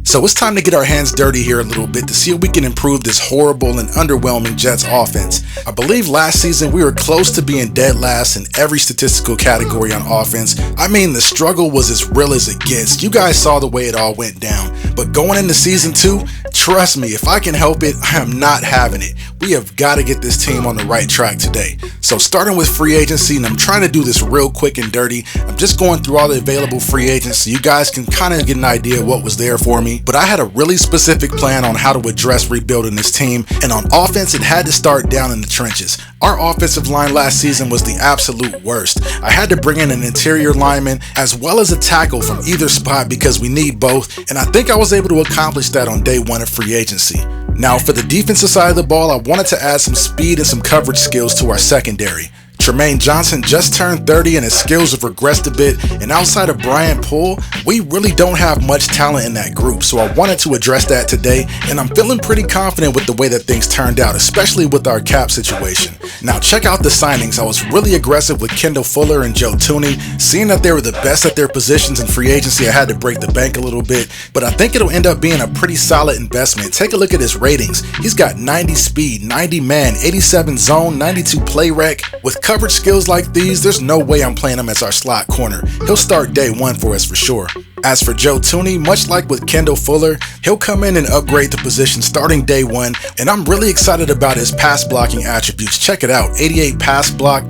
So it's time to get our hands dirty here a little bit to see if we can improve this horrible and underwhelming Jets offense. I believe last season we were close to being dead last in every statistical category on offense. I mean, the struggle was as real as it gets. You guys saw the way it all went down. But going into season 2, trust me, if I can help it, I am not having it. We have got to get this team on the right track today. So starting with free agency, and I'm trying to do this real quick and dirty. I'm just going through all the available free agents so you guys can kind of get an idea of what was there for me. But I had a really specific plan on how to address rebuilding this team, and on offense it had to start down in the trenches. Our offensive line last season was the absolute worst. I had to bring in an interior lineman as well as a tackle from either spot because we need both, and I think I was able to accomplish that on day 1 of free agency. Now for the defensive side of the ball, I wanted to add some speed and some coverage skills to our secondary. Tremaine Johnson just turned 30 and his skills have regressed a bit, and outside of Brian Poole, we really don't have much talent in that group, so I wanted to address that today, and I'm feeling pretty confident with the way that things turned out, especially with our cap situation. Now check out the signings. I was really aggressive with Kendall Fuller and Joe Thuney. Seeing that they were the best at their positions in free agency, I had to break the bank a little bit, but I think it'll end up being a pretty solid investment. Take a look at his ratings. He's got 90 speed, 90 man, 87 zone, 92 play rec. With coverage skills like these, there's no way I'm playing him as our slot corner. He'll start day 1 for us for sure. As for Joe Thuney, much like with Kendall Fuller, he'll come in and upgrade the position starting day 1, and I'm really excited about his pass blocking attributes. Check it out: 88 pass block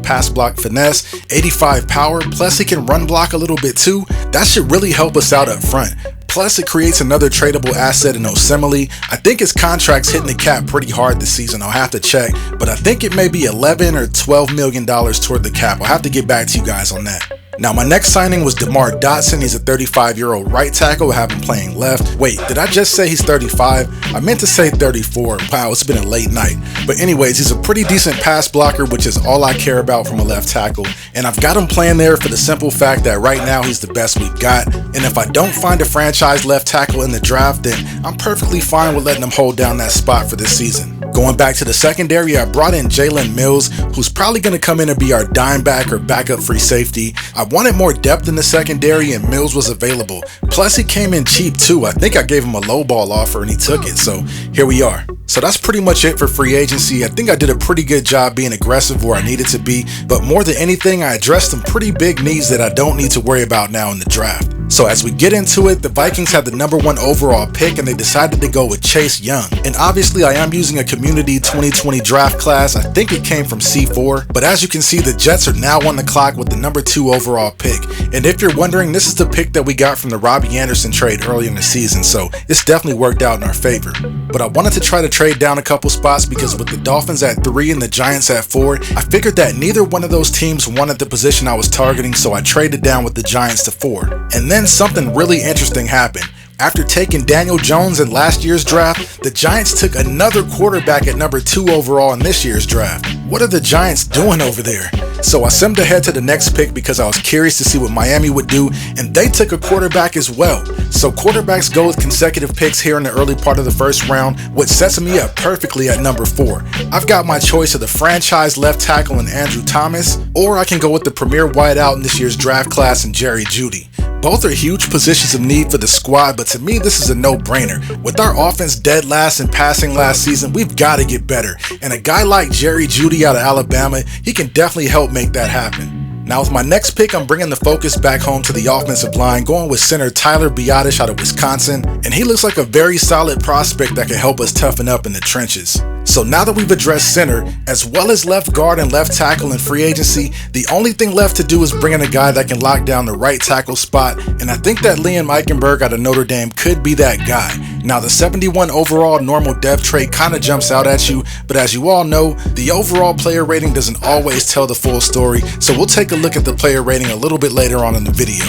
finesse, 85 power, plus he can run block a little bit too. That should really help us out up front. Plus, it creates another tradable asset in Osemele. I think his contract's hitting the cap pretty hard this season. I'll have to check, but I think it may be $11 or $12 million toward the cap. I'll have to get back to you guys on that. Now my next signing was DeMar Dotson. He's a 35-year-old right tackle. I have him playing left. Wait, did I just say he's 35? I meant to say 34. Wow, it's been a late night. But anyways, he's a pretty decent pass blocker, which is all I care about from a left tackle. And I've got him playing there for the simple fact that right now he's the best we've got. And if I don't find a franchise left tackle in the draft, then I'm perfectly fine with letting him hold down that spot for this season. Going back to the secondary, I brought in Jalen Mills, who's probably going to come in and be our dime back or backup free safety. I wanted more depth in the secondary and Mills was available. Plus he came in cheap too. I think I gave him a lowball offer and he took it, so here we are. So that's pretty much it for free agency. I think I did a pretty good job being aggressive where I needed to be, but more than anything, I addressed some pretty big needs that I don't need to worry about now in the draft. So as we get into it, the Vikings had the #1 overall pick and they decided to go with Chase Young. And obviously I am using a community 2020 draft class. I think it came from C4, but as you can see, the Jets are now on the clock with the #2 overall pick. And if you're wondering, this is the pick that we got from the Robbie Anderson trade early in the season, so it's definitely worked out in our favor. But I wanted to try to trade down a couple spots because with the Dolphins at 3 and the Giants at 4, I figured that neither one of those teams wanted the position I was targeting, so I traded down with the Giants to 4. And then something really interesting happened. After taking Daniel Jones in last year's draft, the Giants took another quarterback at #2 overall in this year's draft. What are the Giants doing over there? So I simmed ahead to the next pick because I was curious to see what Miami would do, and they took a quarterback as well. So quarterbacks go with consecutive picks here in the early part of the first round, which sets me up perfectly at #4. I've got my choice of the franchise left tackle in Andrew Thomas, or I can go with the premier wideout in this year's draft class in Jerry Jeudy. Both are huge positions of need for the squad, but to me this is a no-brainer. With our offense dead last in passing last season, we've got to get better, and a guy like Jerry Jeudy out of Alabama, he can definitely help make that happen. Now with my next pick, I'm bringing the focus back home to the offensive line, going with center Tyler Biadasz out of Wisconsin, and he looks like a very solid prospect that can help us toughen up in the trenches. So now that we've addressed center, as well as left guard and left tackle in free agency, the only thing left to do is bring in a guy that can lock down the right tackle spot, and I think that EICHENBERG out of Notre Dame could be that guy. Now the 71 overall normal depth trait kind of jumps out at you, but as you all know, the overall player rating doesn't always tell the full story, so we'll take a look at the player rating a little bit later on in the video.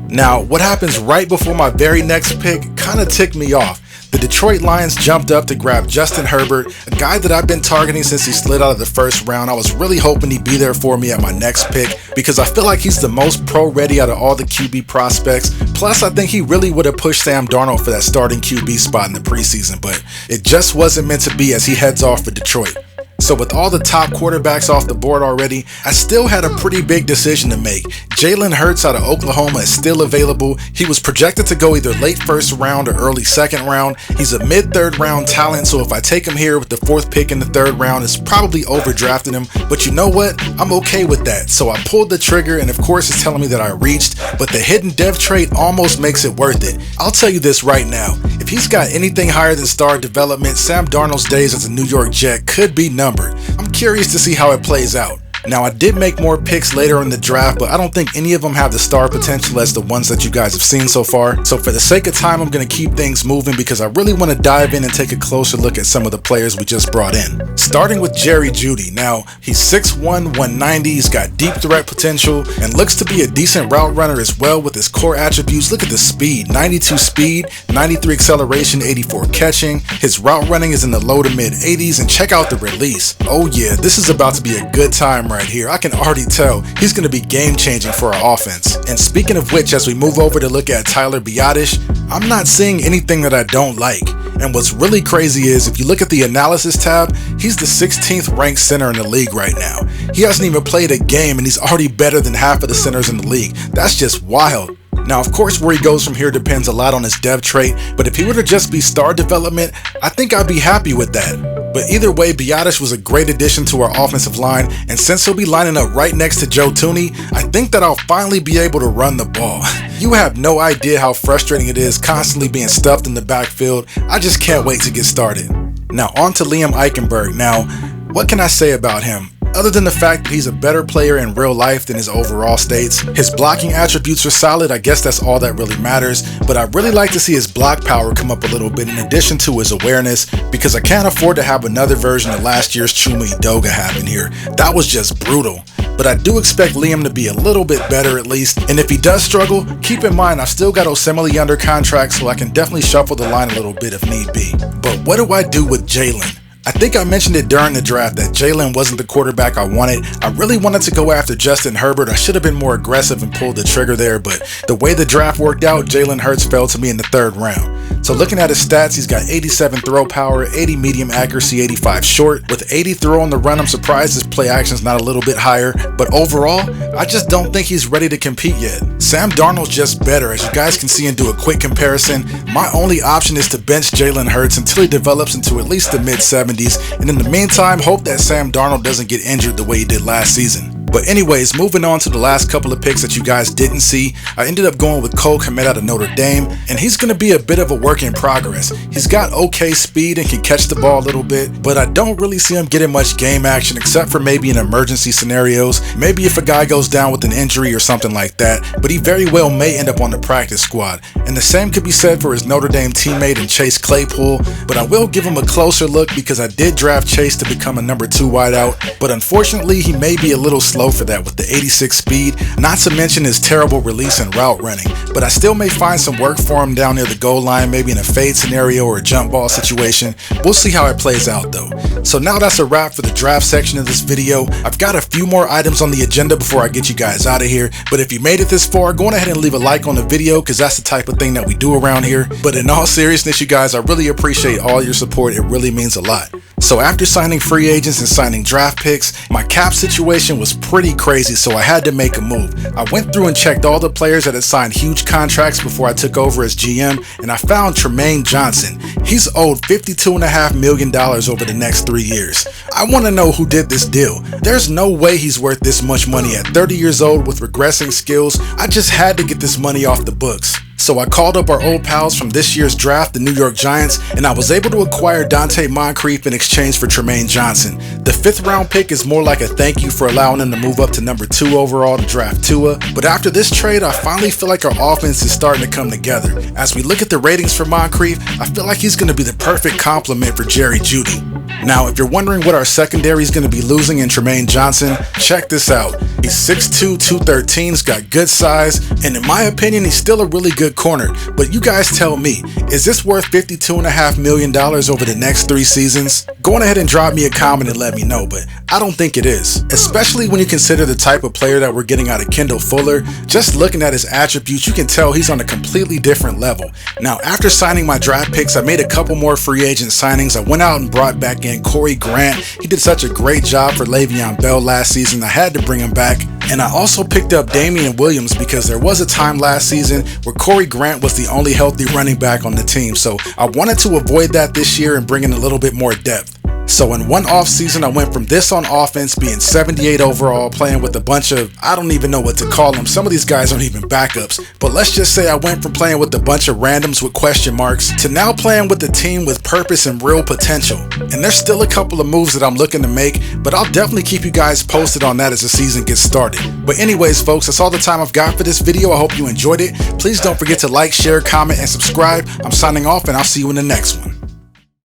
Now, what happens right before my very next pick kind of ticked me off. The Detroit Lions jumped up to grab Justin Herbert, a guy that I've been targeting since he slid out of the first round. I was really hoping he'd be there for me at my next pick because I feel like he's the most pro-ready out of all the QB prospects. Plus, I think he really would have pushed Sam Darnold for that starting QB spot in the preseason, but it just wasn't meant to be as he heads off for Detroit. So with all the top quarterbacks off the board already, I still had a pretty big decision to make. Jalen Hurts out of Oklahoma is still available. He was projected to go either late first round or early second round. He's a mid-third round talent, so if I take him here with the 4th pick in the 3rd round, it's probably overdrafting him. But you know what? I'm okay with that. So I pulled the trigger, and of course it's telling me that I reached, but the hidden dev trait almost makes it worth it. I'll tell you this right now. If he's got anything higher than star development, Sam Darnold's days as a New York Jet could be numbered. I'm curious to see how it plays out. Now, I did make more picks later in the draft, but I don't think any of them have the star potential as the ones that you guys have seen so far. So for the sake of time, I'm going to keep things moving because I really want to dive in and take a closer look at some of the players we just brought in. Starting with Jerry Jeudy. Now, he's 6'1", 190, he's got deep threat potential and looks to be a decent route runner as well with his core attributes. Look at the speed, 92 speed, 93 acceleration, 84 catching. His route running is in the low to mid 80s, and check out the release. Oh yeah, this is about to be a good time right here. I can already tell he's going to be game changing for our offense. And speaking of which, as we move over to look at Tyler Biadasz, I'm not seeing anything that I don't like. And what's really crazy is if you look at the analysis tab, he's the 16th ranked center in the league right now. He hasn't even played a game and he's already better than half of the centers in the league. That's just wild. Now, of course, where he goes from here depends a lot on his dev trait, but if he were to just be star development, I think I'd be happy with that. But either way, Biadasz was a great addition to our offensive line, and since he'll be lining up right next to Joe Thuney, I think that I'll finally be able to run the ball. You have no idea how frustrating it is constantly being stuffed in the backfield. I just can't wait to get started. Now, on to Liam Eichenberg. Now, what can I say about him? Other than the fact that he's a better player in real life than his overall states, his blocking attributes are solid. I guess that's all that really matters, but I really like to see his block power come up a little bit in addition to his awareness, because I can't afford to have another version of last year's Chuma Edoga happen here. That was just brutal. But I do expect Liam to be a little bit better at least, and if he does struggle, keep in mind I've still got Osemele under contract, so I can definitely shuffle the line a little bit if need be. But what do I do with Jalen? I think I mentioned it during the draft that Jalen wasn't the quarterback I wanted. I really wanted to go after Justin Herbert. I should have been more aggressive and pulled the trigger there, but the way the draft worked out, Jalen Hurts fell to me in the 3rd round. So looking at his stats, he's got 87 throw power, 80 medium accuracy, 85 short. With 80 throw on the run, I'm surprised his play action's not a little bit higher, but overall, I just don't think he's ready to compete yet. Sam Darnold's just better. As you guys can see and do a quick comparison, my only option is to bench Jalen Hurts until he develops into at least the mid-70s, and in the meantime, hope that Sam Darnold doesn't get injured the way he did last season. But anyways, moving on to the last couple of picks that you guys didn't see, I ended up going with Cole Kmet out of Notre Dame, and he's going to be a bit of a work in progress. He's got okay speed and can catch the ball a little bit, but I don't really see him getting much game action except for maybe in emergency scenarios, maybe if a guy goes down with an injury or something like that, but he very well may end up on the practice squad. And the same could be said for his Notre Dame teammate in Chase Claypool, but I will give him a closer look because I did draft Chase to become a number 2 wideout, but unfortunately he may be a little slow for that with the 86 speed, not to mention his terrible release and route running, but I still may find some work for him down near the goal line, maybe in a fade scenario or a jump ball situation. We'll see how it plays out though. So now that's a wrap for the draft section of this video. I've got a few more items on the agenda before I get you guys out of here, but if you made it this far, go on ahead and leave a like on the video because that's the type of thing that we do around here. But in all seriousness, you guys, I really appreciate all your support. It really means a lot. So after signing free agents and signing draft picks, my cap situation was pretty crazy, so I had to make a move. I went through and checked all the players that had signed huge contracts before I took over as GM, and I found Trumaine Johnson. He's owed $52.5 million over the next 3 years. I want to know who did this deal. There's no way he's worth this much money at 30 years old with regressing skills. I just had to get this money off the books. So I called up our old pals from this year's draft, the New York Giants, and I was able to acquire DONTE MONCRIEF in exchange for Trumaine Johnson. The 5th round pick is more like a thank you for allowing him to move up to number 2 overall to draft Tua, but after this trade, I finally feel like our offense is starting to come together. As we look at the ratings for MONCRIEF, I feel like he's going to be the perfect complement for Jerry Jeudy. Now, if you're wondering what our secondary is going to be losing in Trumaine Johnson, check this out. He's 6'2", 213, he's got good size, and in my opinion, he's still a really good corner. But you guys tell me, is this worth $52.5 million over the next 3 seasons? Go on ahead and drop me a comment and let me know, but I don't think it is. Especially when you consider the type of player that we're getting out of Kendall Fuller. Just looking at his attributes, you can tell he's on a completely different level. Now, after signing my draft picks, I made a couple more free agent signings. I went out and brought back in Corey Grant. He did such a great job for Le'Veon Bell last season. I had to bring him back. And I also picked up Damien Williams because there was a time last season where Corey Grant was the only healthy running back on the team. So I wanted to avoid that this year and bring in a little bit more depth. So in one off season, I went from this on offense, being 78 overall, playing with a bunch of, I don't even know what to call them. Some of these guys aren't even backups. But let's just say I went from playing with a bunch of randoms with question marks to now playing with a team with purpose and real potential. And there's still a couple of moves that I'm looking to make, but I'll definitely keep you guys posted on that as the season gets started. But anyways, folks, that's all the time I've got for this video. I hope you enjoyed it. Please don't forget to like, share, comment, and subscribe. I'm signing off, and I'll see you in the next one.